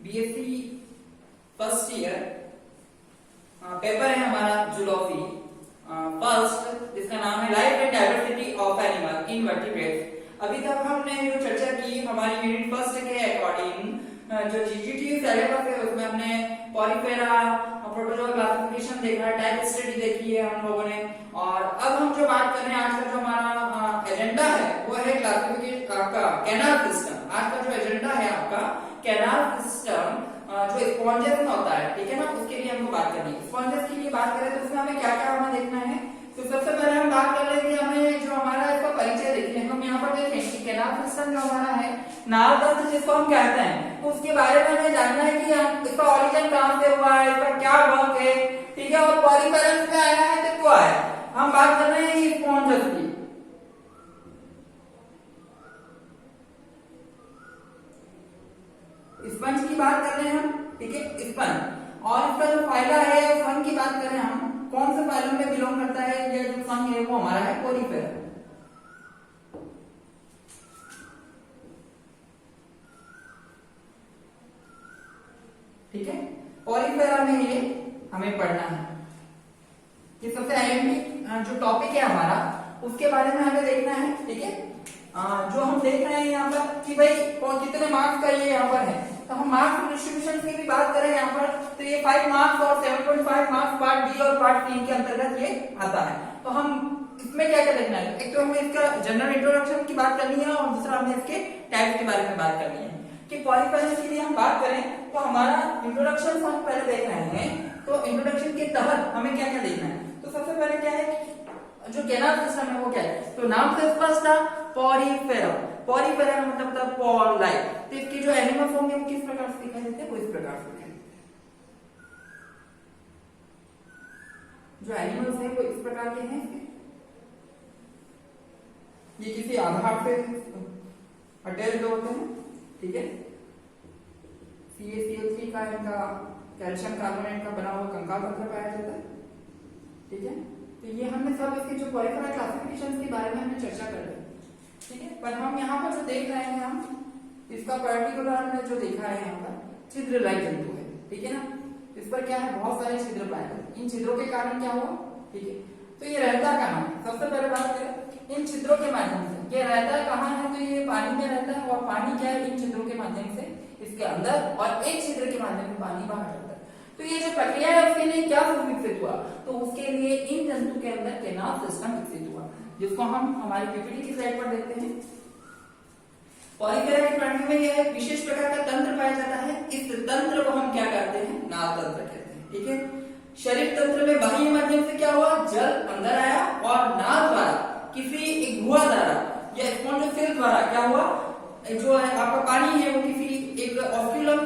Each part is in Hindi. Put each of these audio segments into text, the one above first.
बीएससी फर्स्ट ईयर, पेपर है हमारा जूलॉजी फर्स्ट, जिसका नाम है life and diversity of animal in vertebrates. अभी तक हमने जो चर्चा की हमारी यूनिट फर्स्ट के अकॉर्डिंग, जो जीजीटी सिलेबस है उसमें हमने पॉलीफेरा, प्रोटोजोआ क्लासिफिकेशन देखा है, टाइप स्टडी देखी है हम लोगों ने। और अब हम जो बात कर रहे हैं, आज का जो हमारा एजेंडा है वो है क्लासिफिकेशन आपका कैनाल सिस्टम। आज का जो एजेंडा है आपका कैनाल सिस्टम, जो स्पॉन्जेस में होता है, ठीक है ना, उसके लिए हमको बात करनी है। स्पॉन्जेस के लिए बात करें तो उसमें हमें क्या क्या हमें देखना है। तो सबसे पहले हम बात कर लेंगे, हमें जो हमारा इसका परिचय देखिए। हम यहाँ पर देखें कि कैनाल सिस्टम जो हमारा है, नाल तंत्र जिसको हम कहते हैं, तो उसके बारे में हमें जानना है कि इसका ओरिजिन कहाँ से हुआ है, इसका क्या वर्क है, ठीक है, और पॉलीफेरस में आया है तो क्यों आया। हम बात कर रहे हैं स्पॉन्जेस की। स्पंज की बात कर रहे हैं हम, ठीक है, स्पंज। और इसका जो फाइला है, फंग की बात करें हम, कौन से फाइलम में बिलोंग करता है, ये जो फंग है वो हमारा है पॉलीफेरा, ठीक है, पॉलीफेरा में ये हमें पढ़ना है। ये सबसे अहम जो टॉपिक है हमारा, उसके बारे में हमें देखना है, ठीक है। जो हम देख रहे हैं यहाँ पर कि भाई कितने मार्क्स का ये यहाँ पर है, तो हम मार्क्स डिस्ट्रीब्यूशन की भी बात करें यहाँ पर, तो ये 5 मार्क्स और 7.5 मार्क्स पार्ट बी और पार्ट सी के अंतर्गत ये आता है। तो हम इसमें क्या क्या देखना है, एक तो हमें इसका जनरल इंट्रोडक्शन की बात करनी है, और दूसरा हमें इसके टाइप्स के बारे में बात करनी है। कि पॉलीफेरस के लिए हम बात करें तो हमारा इंट्रोडक्शन हम पहले देख रहे हैं, तो इंट्रोडक्शन के तहत हमें क्या क्या देखना है। तो सबसे पहले क्या है, जो कैनाल सिस्टम है वो क्या है, तो नाम से स्पष्ट था, पॉलीफेरा। पॉलीफेरा का मतलब था पॉल लाइक। तो इसके जो एनिमल्स होंगे वो किस प्रकार से दिखाई देते हैं, वो इस प्रकार से दिखाई देते हैं। जो एनिमल्स हैं वो इस प्रकार के हैं, ये किसी आधार से अटैच्ड होते हैं, ठीक है। CaCO3 का इनका कैल्शियम कार्बोनेट का बना हुआ कंकाल पत्थर पाया जाता है, ठीक है। तो ये हमने सब इसके जो पॉलीफेरा क्लासिफिकेशन के बारे में हमने चर्चा कर ली, ठीक है। पर हम यहाँ पर जो देख रहे हैं, हम इसका पर्टिकुलर हमने जो देखा है यहाँ पर छिद्र लाइक जंतु है, ठीक है ना। इस पर क्या है, बहुत सारे छिद्र पाए जाते हैं। इन छिद्रों के कारण क्या हुआ, ठीक है। तो ये रहता कहाँ है, सबसे पहले बात करें इन छिद्रों के माध्यम से। ये रहता कहाँ है, तो ये पानी में रहता है, और पानी क्या है, इन छिद्रों के माध्यम से इसके अंदर, और एक छिद्र के माध्यम से पानी बाहर जाता है। तो ये जो प्रक्रिया है उसके लिए क्या विकसित हुआ, तो उसके लिए इन जंतु के अंदर कैनाल सिस्टम विकसित हुआ, जिसको हम हमारी पीपीटी की स्लाइड पर देखते हैं। पॉलीफेरा के प्राणी में यह एक विशेष प्रकार का तंत्र पाया जाता है। इस तंत्र को हम क्या कहते हैं, नाल तंत्र कहते हैं, ठीक है। शरीर तंत्र में बाह्य माध्यम से क्या हुआ, जल अंदर आया, और नाल द्वारा किसी एक गुहा द्वारा या स्पॉन्जोसेल द्वारा क्या हुआ, जो है आपका पानी है वो किसी एक ऑस्क्यूलम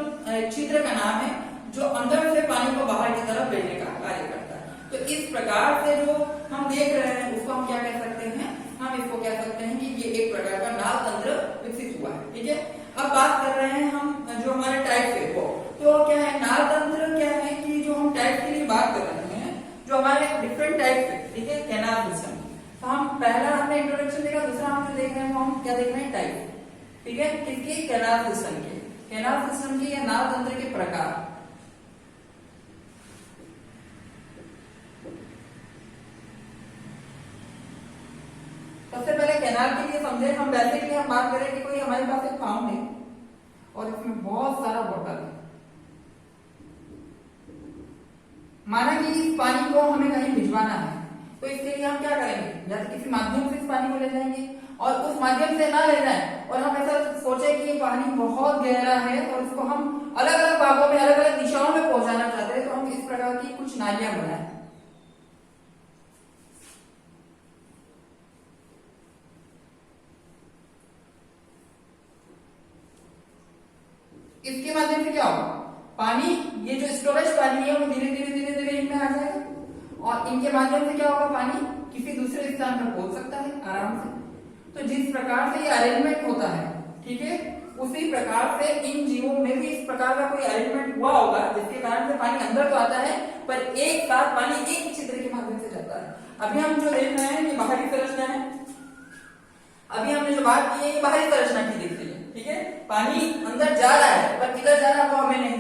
छिद्र का नाम है, जो अंदर से पानी को बाहर की तरफ भेजने का कार्य करता है। तो इस प्रकार से जो हम देख रहे हैं उसको हम क्या कह सकते हैं, हम इसको कह सकते हैं कि ये एक प्रकार का नाल तंत्र विकसित हुआ है, ठीक है। अब बात कर रहे हैं हम जो हमारे टाइप है वो, तो क्या है नाल तंत्र, क्या है कि जो हम टाइप के लिए बात कर रहे हैं, जो हमारे डिफरेंट टाइप है, ठीक है, कैनाल सिस्टम। तो हम पहला हमने इंट्रोडक्शन देखा, दूसरा हम जो देख रहे हैं हम क्या देख रहे हैं, टाइप, ठीक है, किसकी, कैनाल सिस्टम के। कैनाल सिस्टम के या नाल तंत्र के प्रकार। सबसे पहले कैनाल के लिए समझे हम, वैसे के लिए हम बात करें कि कोई हमारे पास एक फाउंड है और इसमें बहुत सारा वाटर है, माना कि इस पानी को हमें कहीं भिजवाना है, तो इसके लिए हम क्या करेंगे, या तो किसी माध्यम से इस पानी को ले जाएंगे, और उस माध्यम से ना ले जाए और हम ऐसा सोचे कि ये पानी बहुत गहरा है और इसको हम अलग अलग भागों में, अलग अलग दिशाओं में पहुंचाना चाहते हैं, तो हम इस प्रकार की कुछ नालियां बनाए। इसके माध्यम से क्या होगा, पानी, ये जो स्टोरेज पानी है वो धीरे धीरे धीरे धीरे इनमें आ जाएगा, और इनके माध्यम से क्या होगा, पानी किसी दूसरे स्थान पर पहुंच सकता है आराम से। तो जिस प्रकार से ये अरेंजमेंट होता है, ठीक है, उसी प्रकार से इन जीवों में भी इस प्रकार का कोई अरेंजमेंट हुआ होगा, जिसके कारण से पानी अंदर तो आता है, पर एक साथ पानी एक छिद्र के माध्यम से जाता है। अभी हम जो देख रहे हैं ये बाहरी संरचना है, अभी हमने जो बात की है ये बाहरी संरचना की दिख रही है, ठीक है। पानी अंदर जा रहा है पर किधर जा रहा है वो हमें नहीं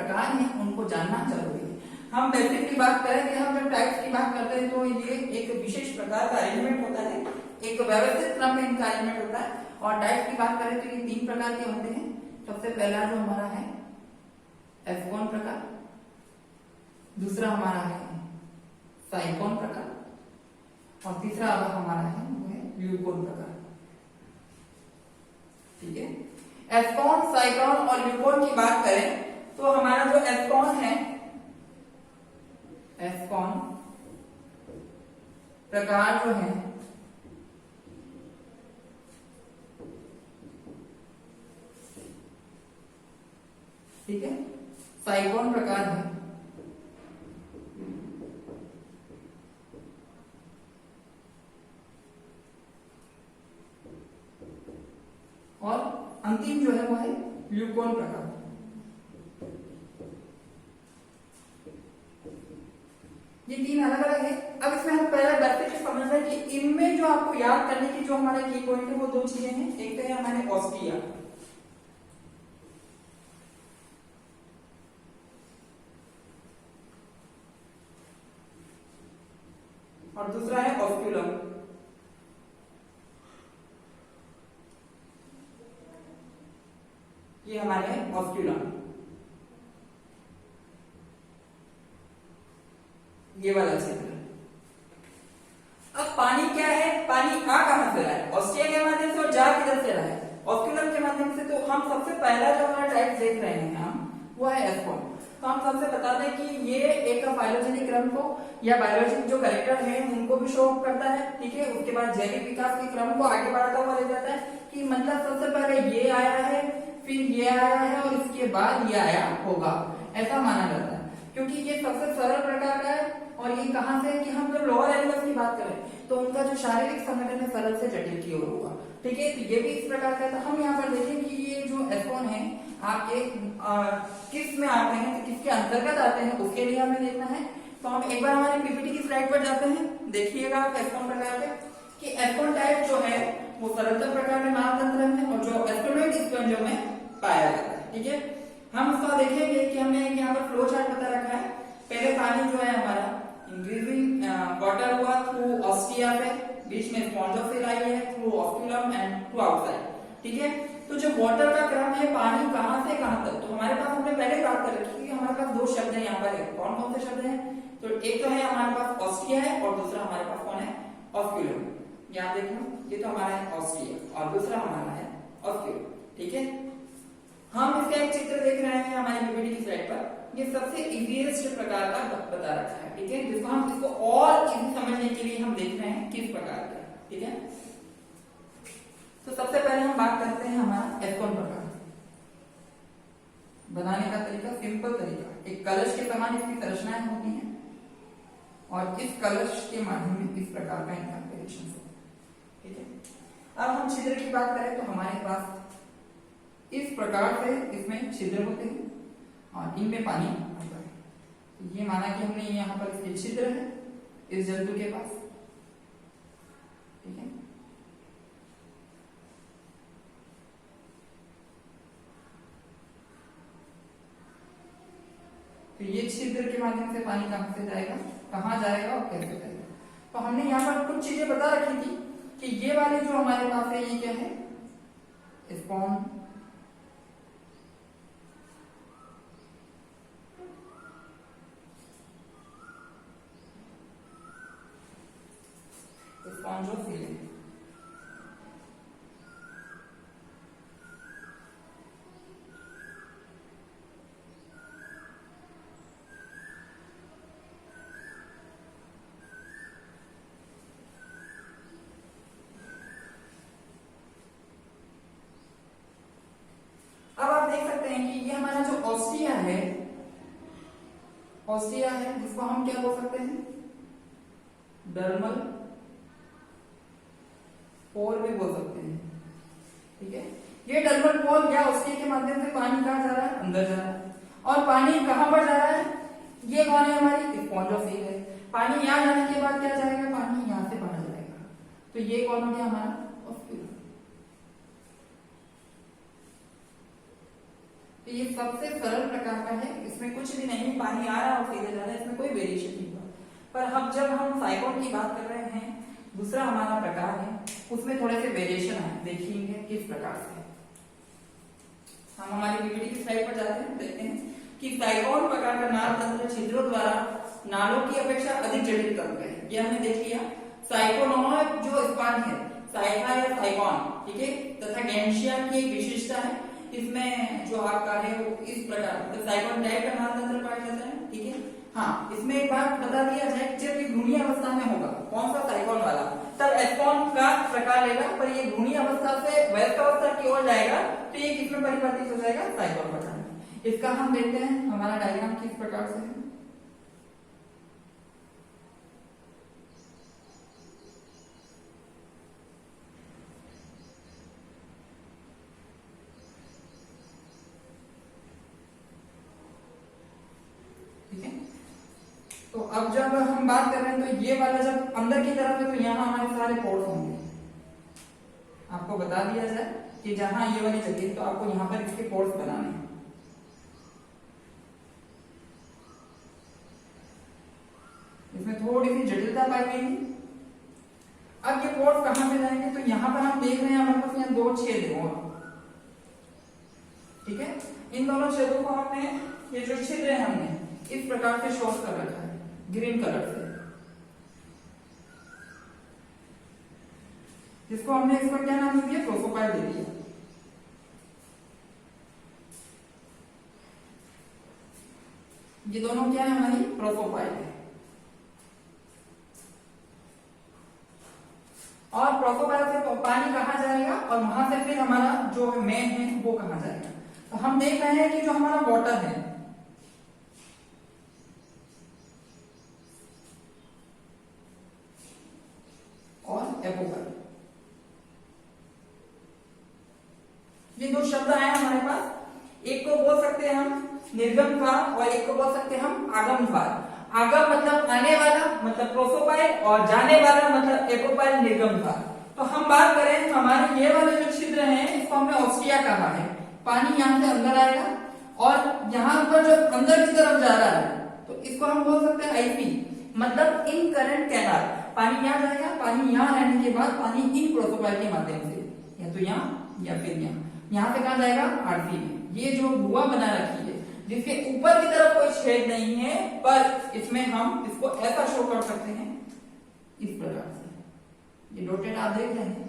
प्रकार हैं उनको जानना जरूरी है। हम बेसिक की बात करें कि हम जब टाइप्स की बात करते हैं तो ये एक विशेष प्रकार का एलिमेंट होता है, एक व्यवस्थित क्रम में इनका एलिमेंट होता है। और टाइप्स की बात करें तो ये 3 प्रकार के होते हैं। सबसे पहला जो हमारा है एस्कोन प्रकार, दूसरा हमारा है साइकोन प्रकार, और तीसरा अगर हमारा है वो है ल्यूकोन प्रकार। ठीक है, एस्कोन, साइकोन और ल्यूकोन की बात करें तो हमारा जो एस्कोन है, एस्कोन प्रकार जो है ठीक है, साइकोन प्रकार है और अंतिम जो है वो है ल्यूकोन प्रकार। ये 3 अलग अलग है। अब इसमें हम पहले बेसिक समझ रहे हैं कि इनमें जो आपको याद करने की जो हमारे की पॉइंट है वो 2 चीजें हैं। एक तो है हमारे ऑस्ट्रिया और दूसरा है ऑस्क्यूलम। ये हमारे ऑस्क्यूलम, ये वाला क्षेत्र। अब पानी क्या है, पानी आ कहां से रहा है, ऑस्ट्रिया के माध्यम से और जा किधर से रहा है, ऑस्क्यूलम के माध्यम से। तो हम सबसे पहला जो हमारा टाइप देख रहे हैं हम वो है एस्कोन। तो हम सबसे बता दें कि ये एक फाइलोजेनिक क्रम को या बायोलॉजिक जो कैरेक्टर है उनको भी शो करता है। ठीक है, उसके बाद जैविक विकास के क्रम को आगे बढ़ाता हुआ ले जाता है कि मतलब सबसे पहले ये आया है, फिर ये आया है और इसके बाद ये आया होगा, ऐसा माना जाता है। क्योंकि ये सबसे सरल प्रकार का है और ये कहां से है कि हम जब लोअर एनिमल्स की बात करें तो उनका जो शारीरिक संगठन है सरल से जटिल की ओर होगा। ठीक है, तो ये भी इस प्रकार का है। तो हम यहाँ पर देखें कि ये जो एस्कोन है आपके किस में आते हैं, तो किसके अंतर्गत आते हैं उसके लिए हमें देखना है। तो हम एक बार हमारे पीपीटी की स्लाइड पर जाते हैं। देखिएगा आप एस्कोन प्रकार पे कि एस्कोन टाइप जो है वो सरलतम प्रकार में मानदंड में और जो एस्कोनोइड स्पंजों में पाया जाता है। ठीक है, हम उसका देखेंगे कि हमने यहाँ पर फ्लो चार्ट बता रखा है। पहले पानी जो है हमारा इंक्रीजिंग वाटर हुआ थ्रू ऑस्ट्रिया पे, बीच में स्पॉन्जोफिल आई है through osculum and through outside. ठीक है, तो जो वाटर का क्रम है पानी कहां से कहां तक, तो हमारे पास हमने पहले बात कर रखी है हमारे पास 2 शब्द है यहाँ पर। कौन कौन से शब्द हैं, तो एक तो है हमारे पास ऑस्ट्रिया है और दूसरा हमारे पास कौन है, ऑस्क्यूलम। यहाँ देखो ये तो हमारा है ऑस्ट्रिया और दूसरा हमारा है ऑस्क्यूलम। ठीक है, हम इसका एक चित्र देख रहे हैं हमारी पीपीटी की स्लाइड पर। ये सबसे इजीएस्ट प्रकार का बता रखा है। ठीक है, जिसको हम इसको और इजी समझने के लिए हम देख रहे हैं किस प्रकार का। ठीक है, तो सबसे पहले हम बात करते हैं हमारा एस्कोन प्रकार। बनाने का तरीका सिंपल तरीका, एक कलश के समान इसकी संरचनाएं होती हैं और इस कलश के माध्यम में इस प्रकार का इनका ऑपरेशन होता है। ठीक है, अब हम छिद्र की बात करें तो हमारे पास इस प्रकार से इसमें छिद्र होते हैं और इनमें पानी आता है। तो ये माना कि हमने यहाँ पर इसके छिद्र है इस जंतु के पास। ठीक है, तो ये छिद्र के माध्यम से पानी कहां से जाएगा, कहां जाएगा और कैसे जाएगा। तो हमने यहाँ पर कुछ चीजें बता रखी थी कि ये वाले जो हमारे पास है ये क्या है, स्पॉन, स्पॉन्जोफिल है। अब आप देख सकते हैं कि ये हमारा जो ऑस्ट्रिया है, ऑस्ट्रिया है जिसको हम क्या बोल सकते हैं, डर्मल पोल भी बोल सकते हैं। ठीक है, ये डर्मल पोल या ऑस्ट्रिया के माध्यम से पानी कहां जा रहा है, अंदर जा रहा है। और पानी कहां पर जा रहा है, ये कौन है हमारी स्पॉन्जोफिल है। पानी यहां जाने के बाद क्या जाएगा, पानी यहां से बाहर जाएगा। तो ये कौन हो गया हमारा ऑस्क्यूलम। तो ये सबसे सरल प्रकार का है, इसमें कुछ भी नहीं, पानी आ रहा है और सीधे जा रहा है, इसमें कोई वेरिएशन नहीं हुआ। पर हम जब हम साइक्लोन की बात कर रहे हैं, दूसरा हमारा प्रकार है, उसमें थोड़े से वेरिएशन है, देखेंगे किस प्रकार से। हम हमारी पीपीटी की स्लाइड पर जाते हैं, देखते हैं कि साइक्लोन प्रकार का नाल तंत्र छिद्रों द्वारा नालों की अपेक्षा अधिक जटिल तंत्र है। ये हमने देख लिया। साइकोनॉइड जो स्पंज है, साइका या साइकॉन, ठीक है, तथा गैंशिया की एक विशेषता है, इसमें जो आपका है वो इस प्रकार तो साइक्लोन टाइप का नाल तंत्र पाया जाता है, ठीक है। हाँ, इसमें एक बात बता दिया जाए, जब ये घूर्णी अवस्था में होगा, कौन सा साइक्लोन वाला, तब एस्पॉन का प्रकार लेगा, पर ये घूर्णी अवस्था से वयस्क अवस्था की ओर जाएगा तो ये किसमें परिवर्तित हो जाएगा, साइक्लोन प्रकार में। इसका हम देखते हैं हमारा डायग्राम किस प्रकार से है। तो अब जब हम बात कर रहे हैं तो ये वाला जब अंदर की तरफ है तो यहाँ हमारे सारे पोर्स होंगे। आपको बता दिया जाए कि जहां ये वाली जगह तो आपको यहाँ पर इसके पोर्स बनाने हैं। इसमें थोड़ी सी जटिलता पाई गई है। अब ये पोर्स कहां से जाएंगे, तो यहाँ पर हम देख रहे हैं हमारे पास यहाँ दो छेद है और, ठीक है। इन दोनों छेदों को हमने, ये जो छिद्र है हमने इस प्रकार से शो कर रखा है ग्रीन कलर से, जिसको हमने इस पर क्या नाम दिया, प्रोसोपाइल दे दिया। ये दोनों क्या है, हमारी प्रोसोपाइल है। और प्रोसोपाइल से पानी कहाँ जाएगा और वहां से फिर हमारा जो मेन है वो कहाँ जाएगा। तो हम देख रहे हैं कि जो हमारा वाटर है और एपोपाइल, ये दो शब्द आए हमारे पास। एक को बोल सकते हैं हम निर्गम द्वार और एक को बोल सकते हैं हम आगम द्वार। आगम मतलब आने वाला, मतलब प्रोसोपाइल, और जाने वाला मतलब एपोपाइल, निर्गम द्वार। तो हम बात करें हमारे ये वाले जो छिद्र हैं इसको हमने ऑस्टिया कहा है। पानी यहाँ से अंदर आएगा और यहाँ पर जो अंदर की तरफ जा रहा है तो इसको हम बोल सकते हैं आईपी, मतलब इन करंट कैनाल। पानी यहाँ जाएगा, पानी यहाँ रहने के बाद पानी इन प्रोसोपाइल के माध्यम से या तो यहाँ या फिर यहाँ से कहा जाएगा आरसी में। ये जो बुआ बना रखी है जिसके ऊपर की तरफ कोई छेद नहीं है, पर इसमें हम इसको ऐसा शो कर सकते हैं इस प्रकार से। ये डॉटेड आप देख रहे हैं।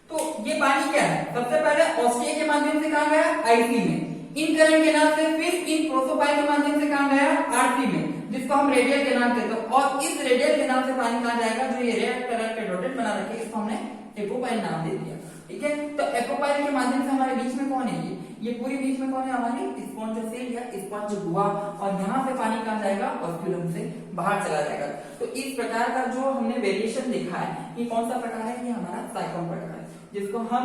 तो ये पानी क्या है, सबसे पहले ऑस्टिया के माध्यम से कहा गया आईसी में, इन करंट के नाम से, फिर इन प्रोसोपाइल के माध्यम से कहा गया आरसी में, जिसको हम रेडियल के नाम देते हैं। और इस रेडियल के नाम से पानी कहा जाएगा, जो ये रेड कलर के डॉटेड बना रखे इसको हमने एपोपाइल नाम दे दिया, ठीक है। तो एपोपाइल के माध्यम से हमारे बीच में कौन है, ये पूरी बीच में कौन है, हमारी स्पॉन्जोसेल या स्पंज बुआ, और यहाँ से पानी कहाँ जाएगा, ऑस्क्यूलम से बाहर चला जाएगा। तो इस प्रकार का जो हमने वेरिएशन देखा है, ये कौन सा प्रकार है, ये हमारा साइक्लोन प्रकार है, जिसको हम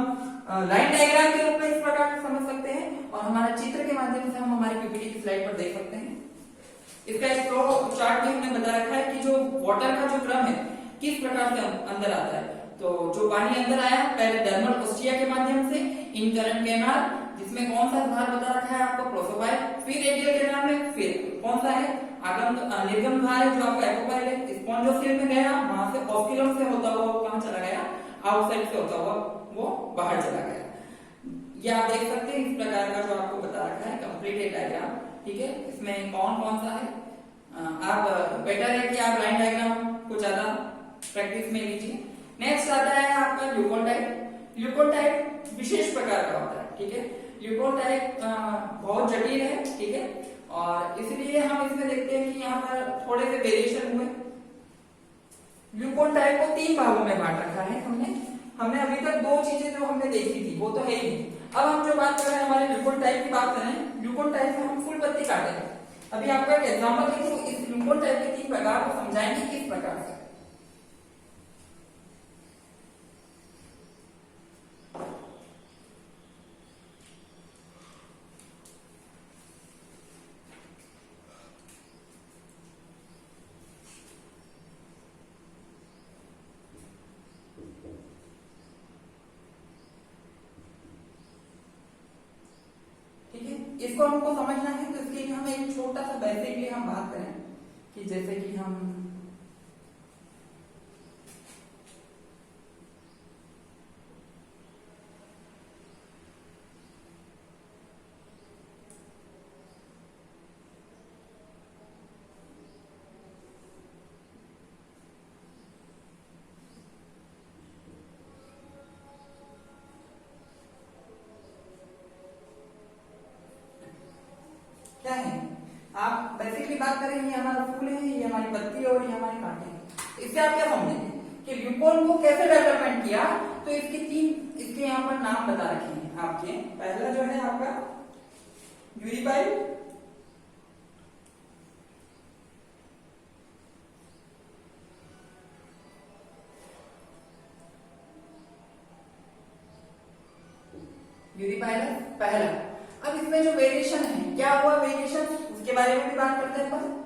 लाइन डायग्राम के रूप में इस प्रकार से समझ सकते हैं, और हमारे चित्र के माध्यम से हम हमारी पीपीटी की स्लाइड पर देख सकते हैं। इसका एक फ्लो चार्ट भी हमने बता रखा है कि जो वाटर का जो क्रम है किस प्रकार से अंदर आता है। तो जो पानी अंदर आया पहले डर्मल ऑस्टिया के माध्यम से, इन करंट कैनाल, जिसमें कौन सा द्वार बता रखा है आपको, प्रोसोपाइल, फिर रेडियल कैनाल में, फिर कौन सा है, आगम निर्गम द्वार है जो आपका एपोपाइल है, स्पॉन्जोसेल में गया, वहां से ऑस्क्यूलम से होता हुआ कहां चला गया, आउटसाइड से होता हुआ वो बाहर चला गया। ये आप देख सकते हैं इस प्रकार का जो आपको बता रखा है कंप्लीट डायग्राम, ठीक है। इसमें कौन कौन सा है, आप बेटर है कि आप लाइन डायग्राम को ज्यादा प्रैक्टिस में लीजिए। नेक्स्ट आता है आपका ल्यूकोन टाइप। ल्यूकोन टाइप विशेष प्रकार का होता है, ठीक है। ल्यूकोन टाइप बहुत जटिल है, ठीक है, और इसलिए हम इसमें देखते हैं कि यहाँ पर थोड़े से वेरिएशन हुए। ल्यूकोन टाइप को 3 भागों में बांट रखा है हमने अभी तक 2 चीजें जो हमने देखी थी वो तो है ही। अब हम जो बात कर रहे हैं हमारे ल्यूकोन टाइप की बात करें, ल्यूकोन टाइप में हम फुल पत्ती काटेंगे। अभी आपका एक एग्जांपल है, तो इस ल्यूकोन टाइप के 3 प्रकार को समझाएंगे किस प्रकार से। इसको हमको समझना है, तो इसके लिए हमें एक छोटा सा बेसिकली हम बात करें कि जैसे कि हम क्या है, आप बेसिकली बात करें ये हमारा फूल है, ये हमारी पत्ती और ये हमारे कांटे हैं। इससे आप क्या समझेंगे कि ल्यूकोन को कैसे डेवलपमेंट किया, तो इसके तीन इसके यहाँ पर नाम बता रखे हैं आपके। पहला जो है आपका यूरिपाइल, यूरिपाइलस पहला। अब इसमें जो वेरिएशन है, क्या हुआ वेरिएशन, उसके बारे में भी बात करते हैं अपन।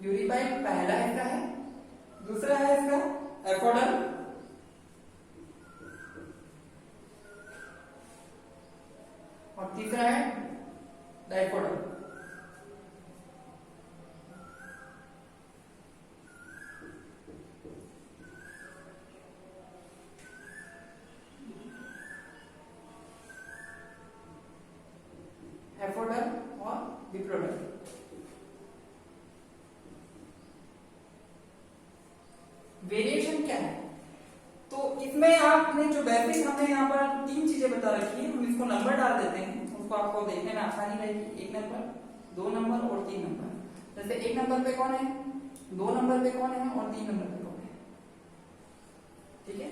यूरिपाइल पहला इसका है, दूसरा है इसका एफोडल, और तीसरा है डाइफोडल। एफोडल और डिप्लोडल। वेरिएशन क्या है, तो इसमें आपने जो बेसिक हमें यहाँ पर तीन चीजें बता रखी है, हम इसको नंबर डाल देते हैं, उसको आपको देखने में आसानी रहेगी। 1 नंबर, 2 नंबर और 3 नंबर। जैसे 1 नंबर पे कौन है, 2 नंबर पे कौन है और 3 नंबर पे कौन है, ठीक है।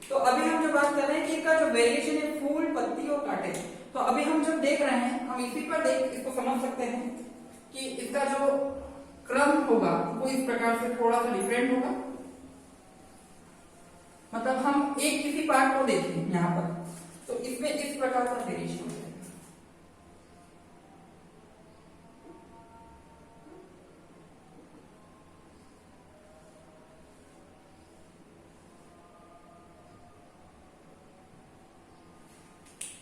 तो अभी हम जो बात कर रहे हैं कि इसका जो वेरिएशन है फूल, पत्ती और कांटे, तो अभी हम जब देख रहे हैं हम इसी पर इसको समझ सकते हैं कि इसका जो क्रम होगा वो इस प्रकार से थोड़ा सा डिफरेंट होगा। मतलब हम एक किसी पार्ट को देखें यहाँ पर, तो इसमें इस प्रकार का वेरिएशन हो जाएगा।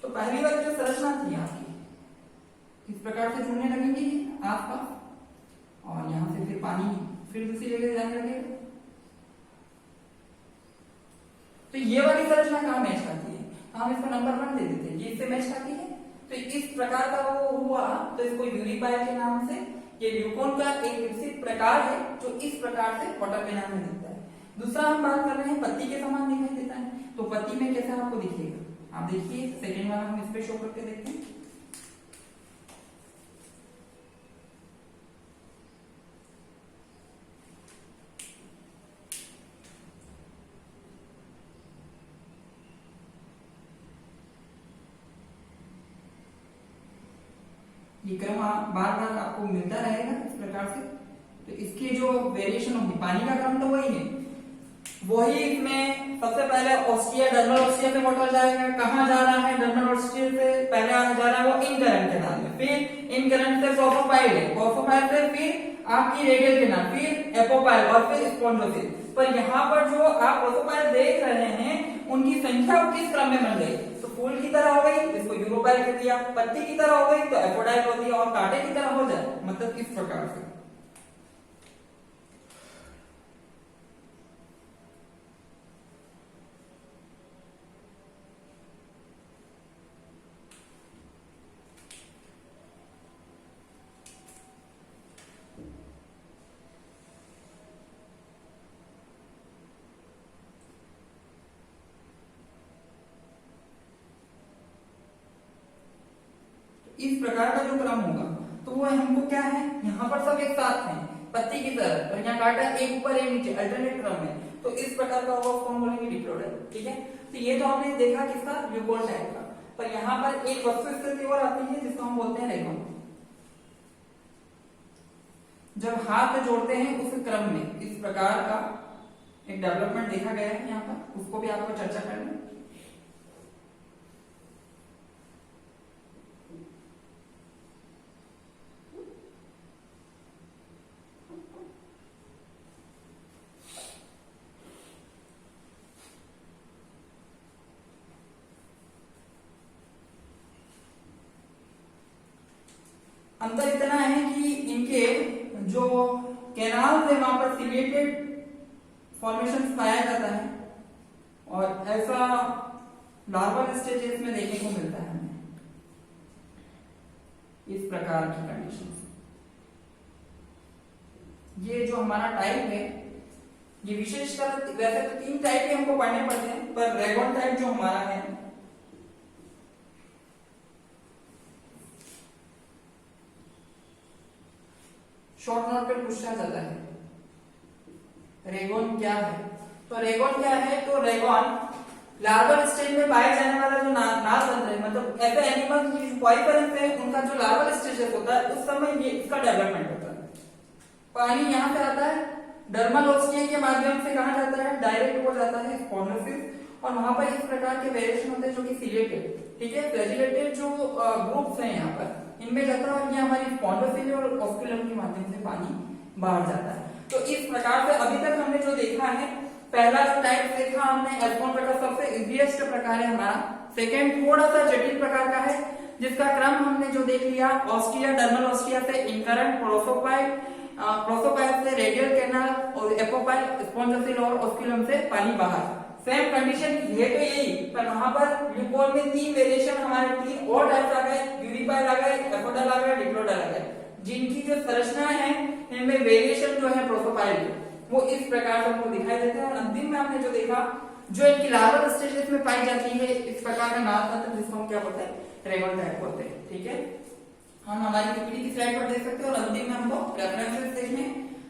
तो पहली वाली जो संरचना थी आपकी, इस प्रकार से जुड़ने लगेंगी आसपास, और यहां से फिर पानी फिर दूसरी जगह जाने लगेगा। तो ये वाली संरचना कहाँ मैच खाती है, हम इसको नंबर 1 दे देते हैं, ये इससे मैच खाती है। तो इस प्रकार का वो हुआ, तो इसको यूरिपाइल के नाम से, ये ल्यूकोन का एक विकसित प्रकार है जो इस प्रकार से वाटर के नाम में दिखता है। दूसरा हम बात कर रहे हैं पत्ती के समान दिखाई देता है, तो पत्ती में कैसा आपको दिखेगा, आप देखिए सेकेंड वाला हम इस पे शो करके देखते हैं। ये क्रम बार बार आपको मिलता रहेगा इस प्रकार से। तो इसकी जो वेरिएशन होगी, पानी का क्रम तो वही है, वही इसमें सबसे पहले ऑस्ट्रिया, डर्मल ऑस्ट्रिया से वाटर जाएगा, कहां जा रहा है, डर्मल ऑस्ट्रिया से पहले जा रहा है वो इन करंट के नाम में, फिर इन करंट से सॉफोपाइल है, सॉफोपाइल से फिर आपकी रेडियल के नाम, फिर एपोपाइल और फिर स्पॉन्डोसिल। पर यहाँ पर जो आप सॉफोपाइल देख रहे हैं उनकी संख्या किस क्रम में बन गई, तो फूल की तरह हो गई, इसको यूरोपाइल कर दिया, पत्ती की तरह हो गई तो एपोडाइल हो दिया, और कांटे की तरह हो जाए, मतलब इस प्रकार से। इस प्रकार का जो क्रम होगा तो वो हमको क्या है, यहाँ पर सब एक साथ हैं पत्ती की तरह, और यहाँ कांटा एक ऊपर एक नीचे अल्टरनेट क्रम है, तो इस प्रकार का होगा, कौन बोलेंगे डिप्लोडल, ठीक है। तो ये तो आपने देखा किसका, ल्यूकोन टाइप का। पर यहाँ पर एक वस्तु स्थिति और आती है जिसको हम बोलते हैं रेगोन। जब हाथ जोड़ते हैं उस क्रम में इस प्रकार का एक डेवलपमेंट देखा गया है यहाँ पर, उसको भी आपको चर्चा करना है। अंतर इतना है कि इनके जो कैनाल है वहां पर सिलिएटेड फॉर्मेशन पाया जाता है और ऐसा लार्वल स्टेजेस में देखने को मिलता है हमें इस प्रकार की कंडीशन। ये जो हमारा टाइप है ये विशेषकर वैसे तो 3 टाइप के हमको पढ़ने पड़ते हैं, पर रेगोन टाइप जो हमारा है शॉर्ट नोट पे पूछा जाता है रेगोन क्या है। तो रेगोन क्या है, तो रेगोन लार्वल स्टेज में पाए जाने वाला जो नाल तंत्र है, मतलब ऐसे एनिमल की पॉइफेरस है उनका जो लार्वल स्टेज होता है उस समय ये इसका डेवलपमेंट होता है। पानी यहाँ से आता है, डर्मल ऑस्टिया के माध्यम से कहा जाता है, डायरेक्ट हो जाता है स्पॉन्जिस और वहां पर इस प्रकार के वेरिएशन होते हैं जो कि सिलेटेड, ठीक है, फ्लैजिलेटेड जो ग्रुप्स हैं यहाँ पर इनमें जाता है और ये हमारी स्पॉन्जिस और ऑस्कुलम के माध्यम से पानी बाहर जाता है। तो इस प्रकार से अभी तक हमने जो देखा है, पहला जो टाइप देखा हमने एस्पोन का सबसे इजीएस्ट प्रकार है हमारा, सेकंड थोड़ा सा जटिल प्रकार का है जिसका क्रम हमने जो देख लिया, ऑस्टिया डर्मल ऑस्टिया से इनकरेंट प्रोसोपाइल, प्रोसोपाइल से रेडियल कैनाल और एपोपाइल स्पॉन्जिस और ऑस्कुलम से पानी बाहर। सेम कंडीशन है तो यही, पर वहां पर ल्यूकोल में 3 वेरिएशन हमारे 3 और टाइप्स आ गए, यूरिपाइल आ गए, एपोडाइल आ गए, डिप्लोडाइल आ गए, जिनकी जो संरचना है इनमें वेरिएशन जो है प्रोसोपाइल वो इस प्रकार से हमको दिखाई देता है। और अंतिम में हमने जो देखा जो इनकी लार्वल स्टेजेस में पाई जाती है इस प्रकार का नाल तंत्र जिसको हम क्या बोलते हैं रेगोन टाइप बोलते हैं, ठीक है। हम हमारी पीपीटी की स्लाइड पर देख सकते हैं और अंतिम में हमको रेफरेंसेस देखने,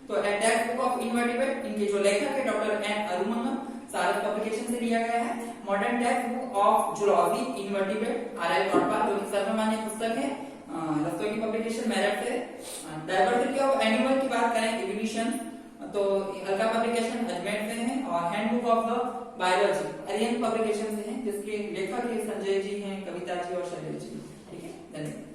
तो टेक्स्ट बुक ऑफ इनवर्टिब्रेट इनके जो लेखक है डॉक्टर एन अरुमंगम, सारस पब्लिकेशन से लिया गया है। Modern text book of zoology invertebrate R L. Kotpal जो कि सर्वमान्य पुस्तक है, रस्तोगी पब्लिकेशन मेरठ से। डायवर्सिटी ऑफ एनिमल की बात करें इवोल्यूशन तो अलका पब्लिकेशन अजमेर से है और हैंडबुक ऑफ द बायोलॉजी अरियन पब्लिकेशन से है जिसके लेखक संजय जी हैं, कविता जी और शैलेश जी, ठीक है। धन्यवाद।